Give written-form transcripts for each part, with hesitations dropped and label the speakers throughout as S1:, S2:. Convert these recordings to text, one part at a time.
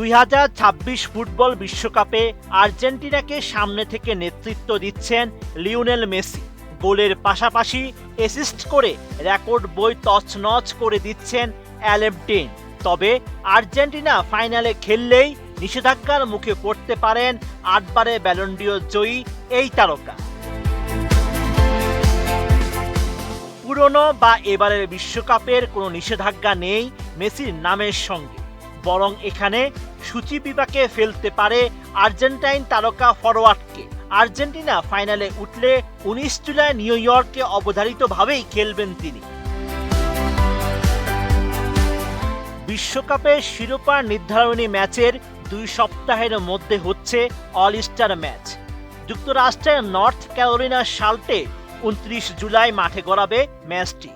S1: 2026 football বিশ্বকাপে আর্জেন্টিনাকে সামনে থেকে নেতৃত্ব দিচ্ছেন লিওনেল মেসি। গোলের পাশাপাশি অ্যাসিস্ট করে রেকর্ড বই তছনছ করে দিচ্ছেন অ্যালেমটেন। তবে আর্জেন্টিনা ফাইনালে খেললেই নিষেধাজ্ঞার মুখে পড়তে পারেন 8 বারে ব্যালন ডিওর জয়ী এই তারকা। পুরনো বা এবারের বিশ্বকাপের কোনো নিষেধাজ্ঞা নেই মেসির নামের সঙ্গে, বরং এখানে সূচি বিপাকে ফেলতে পারে আর্জেন্টাইন তারকা ফরোয়ার্ডকে। আর্জেন্টিনা ফাইনালে উঠলে 19 জুলাই নিউ ইয়র্কে অবধারিতভাবেই খেলবেন তিনি। বিশ্বকাপের শিরোপা নির্ধারণী ম্যাচের 2 সপ্তাহের মধ্যে হচ্ছে অল স্টার ম্যাচ। যুক্তরাষ্ট্রের নর্থ ক্যারোলিনার শার্লটে 29 জুলাই মাঠে গড়াবে ম্যাচটি,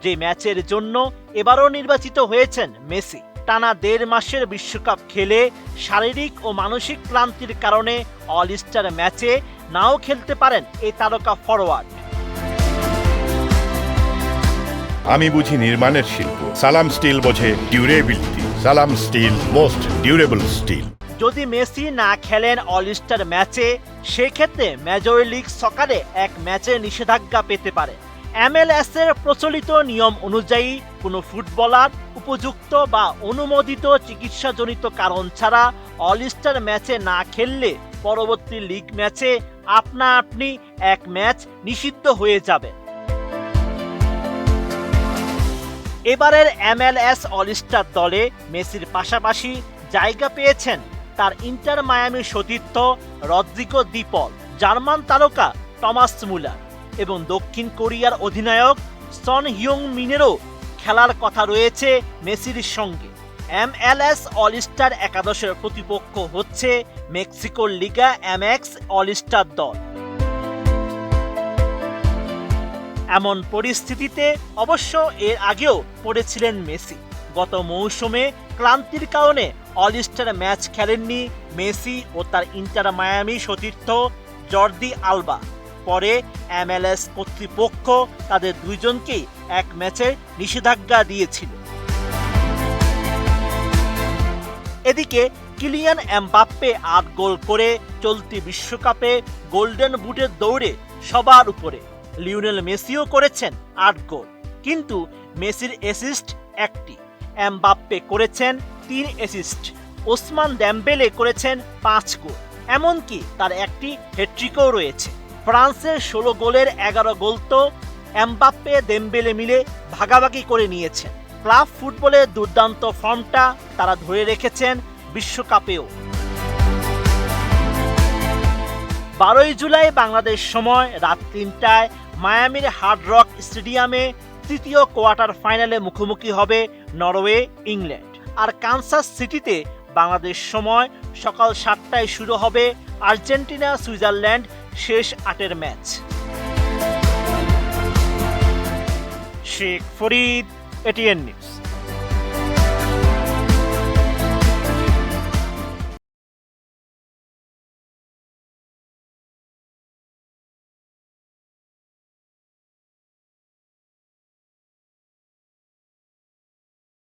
S1: যে ম্যাচের জন্য এবারও নির্বাচিত হয়েছেন মেসি। টানা 1.5 মাসের বিশ্বকাপ খেলে শারীরিক ও মানসিক ক্লান্তির কারণে অল স্টার ম্যাচে নাও খেলতে পারেন এই তারকা ফরোয়ার্ড।
S2: আমি বুঝি নির্মাণের শিল্প, সালাম স্টিল বোঝে ডিউরেবিলিটি। সালাম স্টিল, মোস্ট ডিউরেবল স্টিল।
S1: যদি মেসি না খেলেন অল স্টার ম্যাচে, সেক্ষেত্রে মেজর লিগ সকারে এক ম্যাচের নিষেধাজ্ঞা পেতে পারে। MLS এর প্রচলিত নিয়ম অনুযায়ী কোনো ফুটবলার উপযুক্ত বা অনুমোদিত চিকিৎসাজনিত কারণ ছাড়া অল স্টার ম্যাচে না খেললে পরবর্তী লিগ ম্যাচে আপনা আপনি এক ম্যাচ নিষিদ্ধ হয়ে যাবে। এবারের MLS অল স্টার দলে মেসির পাশাপাশি জায়গা পেয়েছেন তার ইন্টার মায়ামির সতীর্থ রদ্রিগো দি পল, জার্মান তারকা টমাস মুলার এবং দক্ষিণ কোরিয়ার অধিনায়ক সন হিয়ং মিনেরও খেলার কথা রয়েছে মেসির সঙ্গে। MLS অল স্টার একাদশের প্রতিপক্ষ হচ্ছে মেক্সিকোর লিগা MX অল স্টার দল। এমন পরিস্থিতিতে অবশ্য এর আগেও পড়েছিলেন মেসি। গত মৌসুমে ক্লান্তির কারণে অল স্টার ম্যাচ খেলেননি মেসি ও তার ইন্টার মায়ামি সতীর্থ জর্দি আলবা। পরে MLS কর্তৃপক্ষ তাদের দুইজনকেই এক ম্যাচে নিষেধাজ্ঞা দিয়েছিল। এদিকে কিলিয়ান এমবাপ্পে 8 গোল করে চলতি বিশ্বকাপে গোল্ডেন বুটের দৌড়ে সবার উপরে। লিওনেল মেসিও করেছেন 8 গোল, কিন্তু মেসির অ্যাসিস্ট 1টি, এমবাপ্পে করেছেন 3 অ্যাসিস্ট, ওসমান দেমবেলে করেছেন 5 গোল, এমনকি তার একটি হ্যাট্রিকও রয়েছে। ফ্রান্সের 16 গোলের 11 গোল তো এমবাপ্পে দেমবেলে মিলে ভাগাভাগি করে নিয়েছেন। ক্লাব ফুটবলের দুর্দান্ত ফর্মটা তারা ধরে রেখেছেন বিশ্বকাপেও। 12 জুলাই বাংলাদেশ সময় রাত 3টায় মায়ামির হার্ড রক স্টেডিয়ামে তৃতীয় কোয়ার্টার ফাইনালে মুখোমুখি হবে নরওয়ে ইংল্যান্ড। আর কানসাস সিটিতে বাংলাদেশ সময় সকাল 7টায় শুরু হবে আর্জেন্টিনা সুইজারল্যান্ড শেষ 8-এর match. Sheikh Farid, ATN news.